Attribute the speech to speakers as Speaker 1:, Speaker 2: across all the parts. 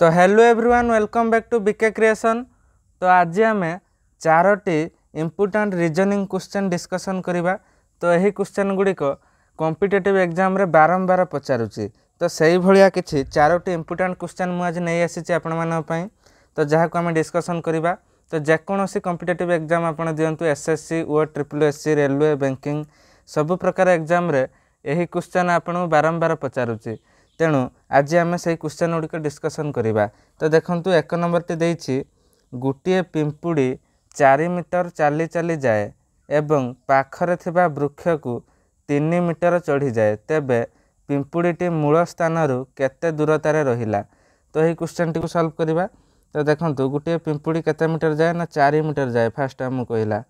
Speaker 1: तो hello everyone, welcome back to BK creation. तो आज आम चारोटी इम्पोर्टेंट रीजनिंग क्वेश्चन डिस्कसन करवा। तो यही क्वेश्चन गुड़िक कॉम्पिटिटिव एग्जाम रे बारंबार पचारुची। तो सही भाया किसी चारोटी इम्पोर्टेंट क्वेश्चन मुझे नहीं आसी आपण तो जहाँ को आम डिस्कसन करवा। तो जेकोसी कॉम्पिटिटिव एग्जाम आप दिंतु एसएससी ओ ट्रिपल रेलवे बैंकिंग सबु प्रकार एग्जाम रे यही क्वेश्चन आपको बारंबार पचारुची। तेणु आज आम से क्वेश्चन गुड़िक डिस्कसन करवा। तो देखंतु एक नंबर टी देछि गोटे पिंपुड़ी 4 मीटर चाली चाली जाए एवं पाखरे थिबा वृक्ष को 3 मीटर चढ़ी जाए, तेबे पिंपुड़ीटी मूल स्थान केते दूरतार रहिला। तो यही क्वेश्चन टी को सॉल्व करवा। तो देखंतु गोटे पिंपुड़ी केते मीटर जाए ना 4 मीटर जाए। फास्ट आम कहला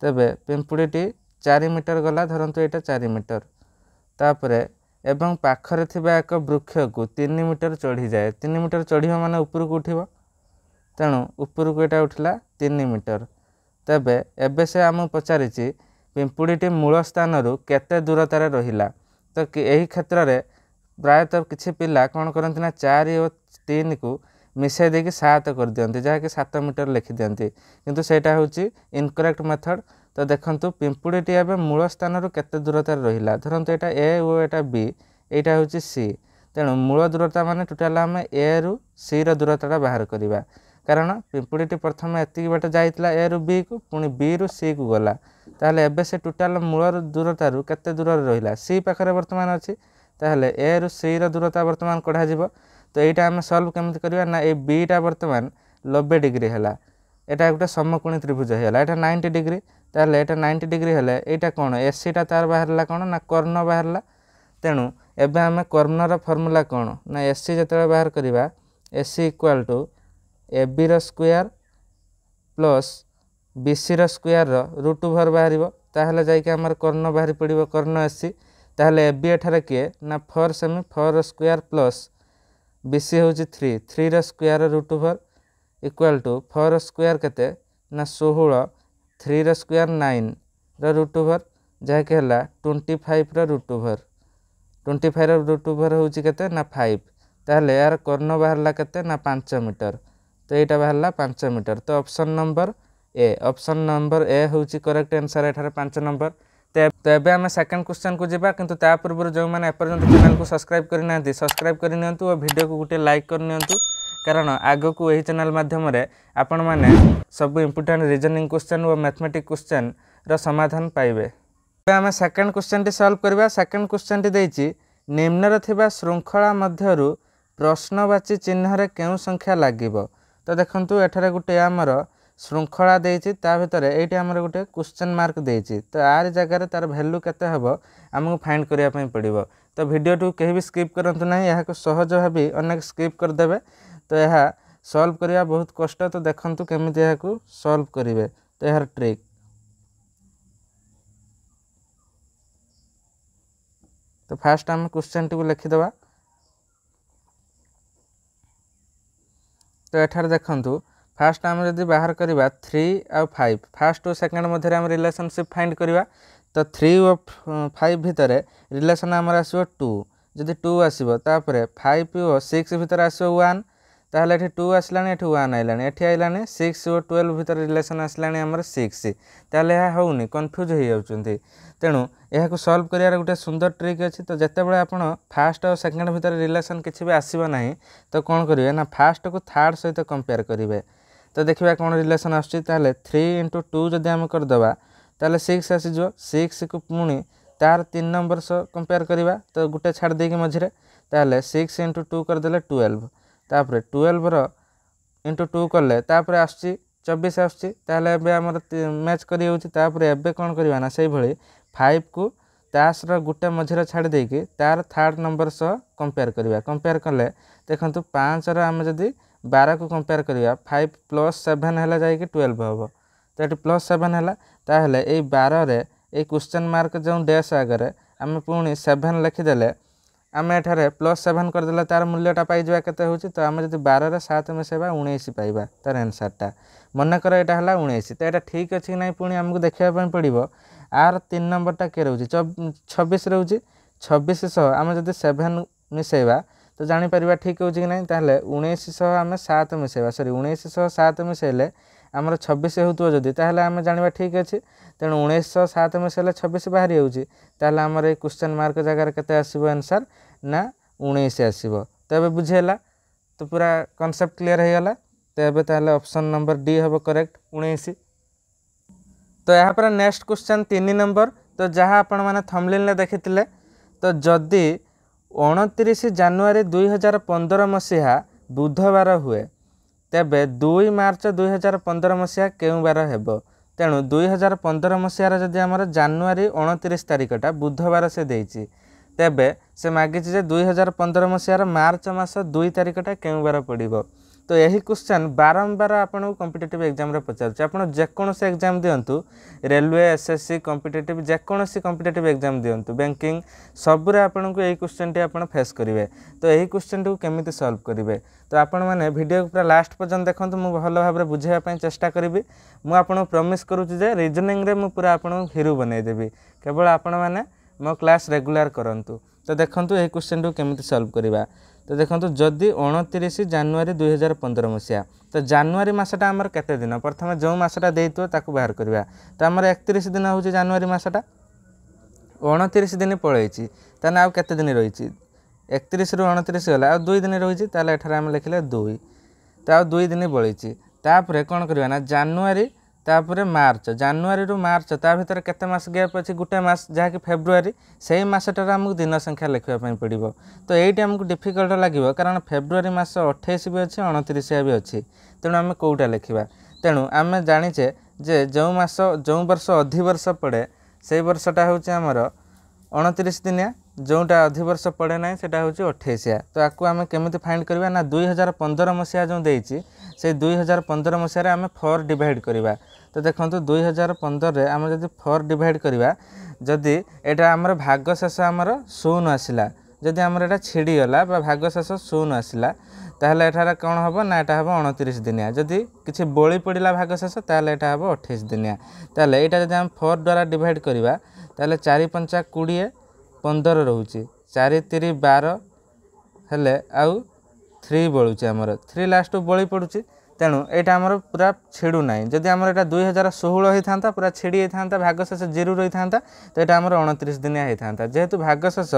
Speaker 1: तेबे पिंपुड़ीटी 4 मीटर गला, धरंतु एटा 4 मीटर। तापरे एवं पाखरे थिबा एक वृक्ष को 3 मीटर चढ़ी जाए। 3 मीटर चढ़िबा माने ऊपर को उठिबो, तेणु ऊपर को एटा उठला 3 मीटर। तेबे एबे से आम पचारिछि पिंपुड़ीटी मूल स्थान केते दूरतार रहिला। तो यही क्षेत्र में प्रायतः किछि पिला कौन करती ना 4 और 3 को मिसई देकी 7 कर दियंती, जहाँकि 7 मीटर लिखि दियंती, किंतु सेटा होछि इनकरेक्ट मेथड। तो देखंतु पिंपुड़ीटी एबे मूल स्थान केते दूरतार रहिला। धरंतु एटा ए और एटा बी, एटा होछि सी। तेणु मूल दूरता माने टोटाल आम ए रु सी रो दूरता बाहर करवा। कारण पिंपुड़ीटी प्रथम एतिक बाट जाइतला ए रु बी को, पुणी बी रु सी को गला। ताहले एबे से टोटाल मूल दूरता केते दूर रहिला, सी पाखरे वर्तमान अछि। ताहले ए रु सी रो दूरता वर्तमान कढ़ा जिवो। तो यहाँ आम सल्व केमती करवा ना, ए बीटा वर्तमान 90 डिग्री है। एटा गोटे समकोणी त्रिभुज होगा, एटा 90 डिग्री। ताहले एटा 90 डिग्री हेले एटा कौन एसीटा तार बाहरला कौन ना कर्ण बाहरला। तेणु एबे आम कर्णर फर्मूला कौन ना एसी जिते बाहर करवा, AC equal to A B रो स्क्वायर प्लस बी सी रो स्क्वायर रूट ओवर बाहर। ताहले जाइके आमर कर्ण बाहरी पड़ो, कर्ण एसी। ताहले ए बी एठारे किए ना 4 सेमी 4 rho square plus B C हूँ 3 rho square root over equal to 4 rho square केते ना 16 3 rho square 9 rho root over, जहाँकि है 25 rho root over. 25 rho root over हूँ केते ना 5। ताहले यार कर्ण बाहरला केते ना 5 मीटर। तो यहाँ बाहरला 5 मीटर। तो ऑप्शन नंबर ए हूँ करेक्ट आंसर एठारे 5 नंबर। तो एबे आम सेकंड क्वेश्चन को जीवा, किंतु ता पूर्व जो मैंने एपर्यंत चैनल को सब्सक्राइब करना सब्सक्राइब करनी और वीडियो को गोटे लाइक करनी, कारण आग को यही चैनल माध्यम आपण मैंने सब इम्पोर्टेंट रीजनिंग क्वेश्चन और मैथमेटिक्स क्वेश्चन रो समाधान पाइबे। आम सेकंड क्वेश्चन टी सॉल्व करवा। सेकंड क्वेश्चन टी देछि निम्नर थिबा श्रृंखला मध्यरु प्रश्नवाची चिन्ह रे केउ संख्या लागिबो। तो देखंतु एठारे गोटे आमर श्रृंखला देछि, ता भितर एठी आमर गोटे क्वेश्चन मार्क देछि। तो आर जगह तार वैल्यू केते हबो हमको फाइंड करिया पई पड़िबो। तो वीडियो टू कहीं भी स्किप करंतु नहीं, यह सहज भावी अनेक स्किप करदेवे। तो यह सॉल्व करिया बहुत कष्ट। तो देखंतु केमिति यह को सॉल्व करिवे। तो यार ट्रिक तो फास्ट आम क्वेश्चन टी को लिखिदेवा। तो एठार देखंतु फास्ट आम जदि बाहर करवा 3 और 5, फास्ट और सेकंड मध्य आम रिलेशनशिप फाइंड करवा। तो 3 और 5 भितर रिलेशन आमर आसो 2। जदि 2 आसो तापर 5 और 6 भितर आसो 1, ताहले एठी 2 आसलानी, एठी 1 आइलानी, एठी आइलानी 6 और 12 भितर रिलेशन आसलानी आमर 6। ताहले यह होउनी, कन्फ्यूज हो जाउछंती। तेणु यह को सॉल्व करियार गोटे सुंदर ट्रिक अछि। तो जेतेबेले आपण फास्ट और सेकंड भितर रिलेशन किछि भी आसीबो नाही, तो कोन करिवे ना फास्ट को थर्ड सहित कंपेयर करिवे। तो देखिए कौन रिलेशन आसुची। ताहले 3 × 2 जदि आम करदेवा ताहले 6 आसीजो। 6 को पुणी तार 3 नंबर सह कंपेयर करवा। तो गोटे छाड़ देकी मझिरे, ताहले 6 × 2 करदेले 12। तापर 12 × 2 कले तापर आसुची 24 आसुची। ताहले एबे हमर मैच करि होउची। तापर एबे कोन करवा ना सेही भली 5 को तासर गोटे मझिरे छाड़ देकी तार थर्ड नंबर सह कंपेयर करवा। कंपेयर कले देखंतु 5 रो आम जदि 12 को कंपेयर करवा, 5 + 7 है जाइए 12 हम। तो ये +7 है। ताहले ए 12 रे ए क्वेश्चन मार्क जो डैश आगे आम पुणी 7 लिखिदेले, आम एठारे +7 करदे तार मूल्यटा पाइबा केते होची। तो आम जब 12 रे 7 मिसेबा 19 पाइबा तार आंसरटा। मनकर यहाँ है 19। तो यहाँ ठीक अच्छे कि ना पुणी आमको देखा पड़ो। आर 3 नंबरटा के रोचे 26 रोचे। 26 सह आम जब 7 मिसेबा तो जापर ठीक हो कि ना ताहले 1900 आम 7 मिसेबा सरी 1907 मिसेले आमर 26 हो जदि ताहले आम जाना ठीक अच्छे तेणु 1907 मिसेले 26 बाहरी होची ताहले आमर ए क्वेश्चन मार्क जगह केते आसीबो आंसर ना 19 आसीबो। तो एबे बुझेला तो पूरा कॉन्सेप्ट क्लियर हो गला। तो एबे ताहले ऑप्शन नंबर डी हबो करेक्ट 19। तो यहाँ पर नेक्स्ट क्वेश्चन 3 नंबर। तो जहाँ आपण मैंने थंबनेल देखिथिले तो जदि 29 जानुआरी 2015 मसीहा बुधवार हुए तेबे 2 मार्च 2015 मसीहा केउं बार हेबो। तेणु 2015 मसीहार जदि आमर जानुआरी 29 तारिखटा बुधवार से देइछि तेबे से मागिछि जे 2015 मसीहार मार्च मास 2 तारिखटा केउं बार पड़िबो। तो यही क्वेश्चन बारंबार आपको कॉम्पिटिटिव एग्जाम रे पचारुछि। आपण जेकोसी एग्जाम दिंतु रेलवे एसएससी कॉम्पिटिटिव जेकोसी कॉम्पिटिटिव एग्जाम दिंतु बैंकिंग सबुरे आपन को यही क्वेश्चन टी आपण फेस करेंगे। तो यही क्वेश्चन टी केमिति सॉल्व करेंगे तो आपण मैंने वीडियो पूरा लास्ट पर्यंत देखंतु मु भल भाबरे बुझाइबा पई चेष्टा करिवि। मु आपन प्रॉमिस करूछि जे रीजनिंग रे मु पूरा आपन हिरो बनै देबी केवल आपण मैंने मो क्लास रेगुलर करंतु। तो देखंतु यही क्वेश्चन टी केमिति सॉल्व करिबा। तो देखो जदि 29 जानुआरी 2015 मसीहा तो जानुआरी मसटा आमर केते दिन प्रथम जो मसटा देइतो ताकू बाहर करबा। तो आमर 31 दिन होची जानुआरी मसटा 29 दिन पळैछि ताने आ केते दिन रहिछि 31 रु 29 गला आ 2 दिन रहिछि ताले एठारे हम लिखले 2 तो आ 2 दिन बळैछि। तापरे कोन करबा ना जानुआरी तापरे मार्च जानुआरी रु मार्च ता भीतर केते मास गैप अछि गुटे मास जहा कि फेब्रुआरी सेही मासटार हमकु दिन संख्या लिखिबा पई पड़िबो। तो एइटी हमकु डिफिकल्ट लागिबो कारण फेब्रुआरी मास 28 भी अछि 29 भी अछि तेणु आमे कोउटा लिखिबा। तेणु आमे जानिचे जे जो मास जो वर्ष अधिवर्ष पड़े सेही वर्षटा होछि हमर 29 दिनिया जोटा अधिवर्ष पड़े ना सेटा होछि 28। तो आकु आमे केमिति फाइंड करबा ना 2015 मसीहा जो देइछि से 2015 मसीहा रे आमे 4 डिवाइड करबा। तो देखंतु 2015 रे आमे जदि 4 डिवाइड करबा जदि एटा हमर भाग शेष हमर 0 आसिला जदि हमर एटा छिड़ी गला बा भाग शेष 0 आसिला ताहले एठारा कोन हबो ना एटा हबो 29 दिनिया जदि किछि बोली पडिला भाग शेष ताहले एटा हबो 28 दिनिया। ताहले एटा जदि हम 4 द्वारा डिवाइड करबा ताहले 4 5 20 15 रहउछि 4 3 12 हेले आउ 3 बळुछि हमर 3 लास्ट बळी पडुछि। तेणु एटा हमर पूरा छिड़ू ना जदि हमर एटा 2016 होई थांता पूरा छिड़ी थांता भाग शेष 0 रही थांता तो एटा हमर 29 दिनिया होई थांता जेहेतु भाग शेष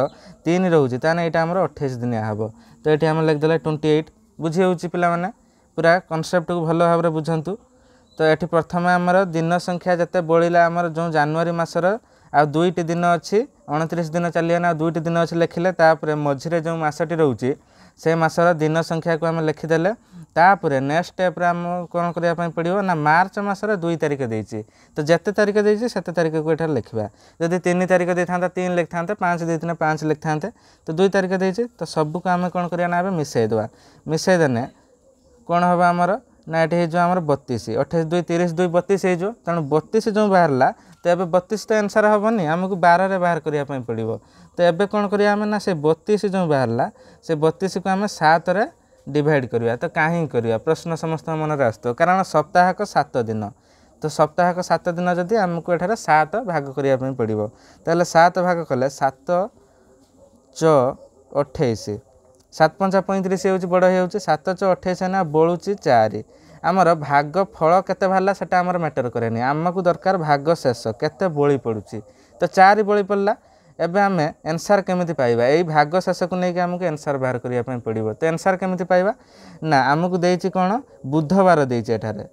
Speaker 1: 3 रहउछि ताने एटा हमर 28 दिनिया हबो। तो एठी हम लिख देले 28 बुझी होउछि पिला माने पूरा कांसेप्ट को भलो भाबरे बुझंतु। तो एठी प्रथम हमर दिन संख्या जते बळिला हमर जो जनवरी मासर आ 2टी दिन अछि 29 दिन चलिया ना 2टी दिन अछि लिखिले तापरे मझिरे जो मासटी रहउछि से मासर दिन संख्या को हम लिखिदेले तापरे नेक्स्ट स्टेप रे हम कोन करिया पई पड़िबो ना मार्च मासर 2 तारिख देइछि तो जते तारिख देइछि सेते तारिख को एठा लिखबा। जदि 3 तारिख दे थांता 3 लिख थांते 5 देथिने 5 लिख थांते तो 2 तारिख देइछि तो सब को हम कोन करिया ना मिसै देबा मिसै देने कोन होबा हमर ना एठी जो हमर 32 28 2 30 2 32 हे जो तण 32 जो बाहरला तो एबे 32 तो आंसर हबनी हमकु 12 रे बाहर करिया पई पड़िबो। तो एबे कोन करिया हम ना से 32 जो बाहरला से 32 को हम 7 रे डिवाइड करिया। तो काहे करिया प्रश्न समस्त मन रे आस्तो कारण सप्ताहक 7 दिन तो सप्ताहक 7 दिन जदि हमकु एठारे 7 भाग करिया पई पड़िबो ताले 7 भाग कले 7 च 28 7 5 35 होउछि बड़ हेउछि 7 च 28 ना बळुछि 4 आमर भाग फल केते भाला सेटा आमर मैटर करेनी आमकु दरकार भाग शेष केते बळी पडुछि तो 4 बळी पड़ला। एबे आमे आंसर केमिति पाइबा एई भाग शेष को नै कि हमकु आंसर बाहर करिया पई पड़िबो। तो आंसर केमिति पाइबा ना हमकु देइछि कोन बुधवार देइछि एठारे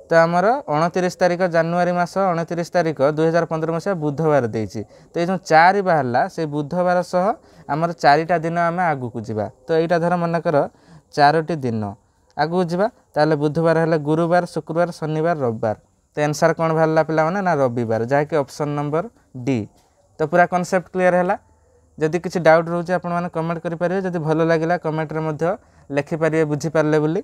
Speaker 1: तो आमर 29 तारिख जानुआरी मास 29 तारिख 2015 मसीहा बुधवार देइछि तो ए जो 4 बाहरला से बुधवार सह आमर 4टा दिन आमे आगु को जिबा। तो एटा धर मन कर 4टी दिन आगु जिबा ताले बुधवार हेले गुरुवार शुक्रवार शनिवार रविवार तो आंसर कोन भालला पिला माने ना रविवार जाय कि ऑप्शन नंबर डी। तो पूरा कांसेप्ट क्लियर हैला। जदि किछि डाउट रहउछि आपण माने कमेंट करि परिबे जदि भलो लागिला कमेंट रे मध्ये लिखि परिबे बुझी पारले बोली।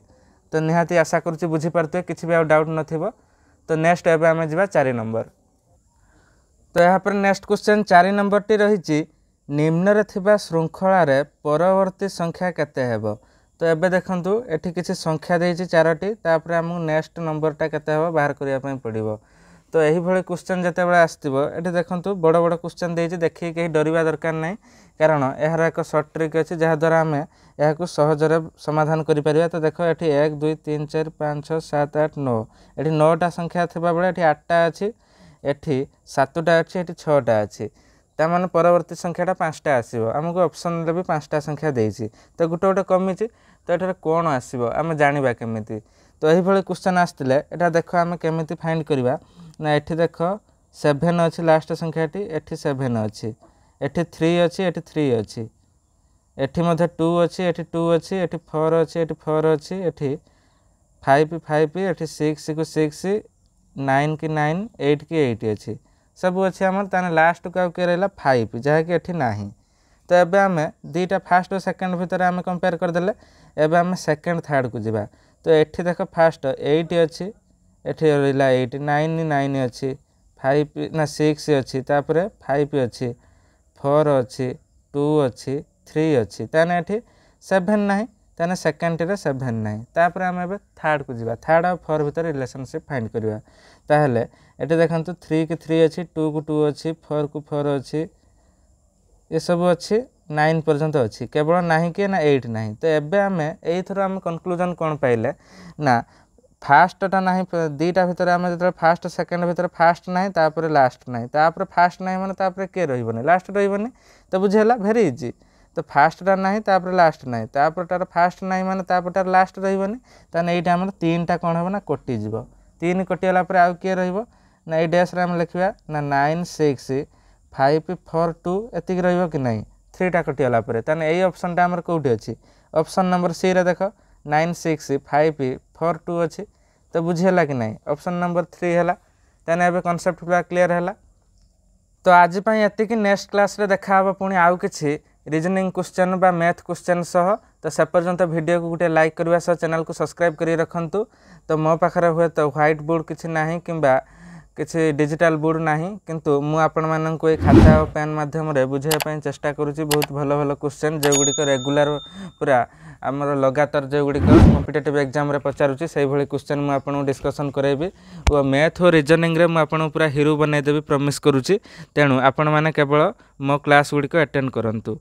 Speaker 1: तो निहाती आशा करूछि बुझी पारते किछि भी डाउट नथिबो। तो नेक्स्ट एबे आमे जिबा 4 नंबर। तो यहाँ पर नेक्स्ट क्वेश्चन 4 नंबर टी रहिछि निम्न रे थिबा श्रृंखला रे परवर्ती संख्या केते हेबो। तो एबे देखंतु एठी किछि संख्या देइछि 4टी तापर हमहु नेक्स्ट नंबरटा केते हेबो बाहर करिया पई पड़िबो। तो यही भाई क्वेश्चन जिते बड़े आसो ये देखो बड़ बड़ क्वेश्चन देती देखिए कहीं डरवा दरकार नहीं कारण यार एक सर्ट ट्रिक अच्छी जहाद्वारा आम यहाँ सहजरे समाधान करें। तो देख ये 1 2 3 4 5 6 7 8 9 ये 9टा संख्या थी बेले ये 8टा अच्छी एटी 7टा अच्छी ये 6टा अच्छी तार परवर्ती संख्याटा 5टा आसो आमको ऑप्शन भी 5टा संख्या देती तो गोटे गोटे कमी तो ये कौन आसो आम जाना केमी। तो यही क्वेश्चन आसते यहाँ देख आम केमी फाइंड करवा ना ये देख 7 अच्छी लास्ट संख्याटी ये 7 अच्छी ये 3 अच्छी ये 3 अच्छी एठी मध्य 2 अच्छी ये 2 अच्छी ये 4 अच्छी ये 4 अच्छी ये 5 5 ये 6 को 6 9 की 9 8 की 8 अच्छी सब अच्छी आम ताने लास्ट को आगे रहा 5 जहाँकि एठी नाही। तो एबे आम दुईटा फास्ट और सेकेंड भितर आम कंपेयर करदेले एबे आम सेकेंड थर्ड को जावा। तो एठी देख फास्ट 8 अच्छी एठी रहा 8 9 9 अच्छी 5 ना 6 अच्छी तापर 5 अच्छी 4 अच्छी 2 अच्छी 3 अच्छी ताने एठी 7 नहीं ताने सेकेंड रे 7 नहीं तापर आम एबे थर्ड को जावा थर्ड और 4 भितर रिलेशनशिप फाइंड करवा। ताहले एठी देखंतु 3 की 3 अच्छी 2 को 2 अच्छी 4 को 4 अच्छी ये सब अच्छी 9 पर्यंत अच्छी केवल ना कि ना 8 नहीं। तो एबे आम एथर आम कनक्लूजन कौन पाइले ना फास्टा ना दुईटा भितर आम जो फास्ट सेकेंड भितर फास्ट ना तापर लास्ट ना तापर फास्ट ना मैंने तापर किए रही लास्ट रही। तो बुझेगा भेरी इजी। तो फास्टा ना तापर लास्ट ना तापर तार फास्ट ना मैंने तापर तार लास्ट रही ताने ये आम 3टा कौन हो ना कटिज 3 कटिगला आउ किए रहा ये डैश आम लिखा ना 9 6 5 4 2 एतिक रही कि नहीं 3टा कटिगला ताने यही ऑप्शन आमर कौटी अच्छी ऑप्शन नंबर सी रे देख 9 6 5 4 2 अच्छी। तो बुझीगला कि नहीं ऑप्शन नंबर 3 है ताने एबे कॉन्सेप्ट पूरा क्लियर है। तो आज ये नेक्स्ट क्लास रे देखा पुणी आउ किछि रीजनिंग क्वेश्चन बा मैथ क्वेश्चन सह। तो से पर्यंत वीडियो को गोटे लाइक करने सह चैनल को सब्सक्राइब कर रखु। तो मो पाखे हुए तो व्हाइट बोर्ड किसी ना कि किसी डिजिटल बोर्ड ना किंतु मु आपण मानक ये खाता और पेन माध्यम बुझाई चेष्टा करुँची बहुत भल भल क्वेश्चन जो गुड़िक रेगुलर पूरा आमर लगातार जो गुड़िक कॉम्पिटिटिव एग्जाम रे पचारुची से भली क्वेश्चन मु आपको डिस्कसन कराइबी और मैथ और रीजनिंग रे मु आपको पूरा हिरो बनईदेवी प्रमिश करुँची। तेणु आपण मैंने केवल मो क्लास गुड़िक अटेंड करंतु।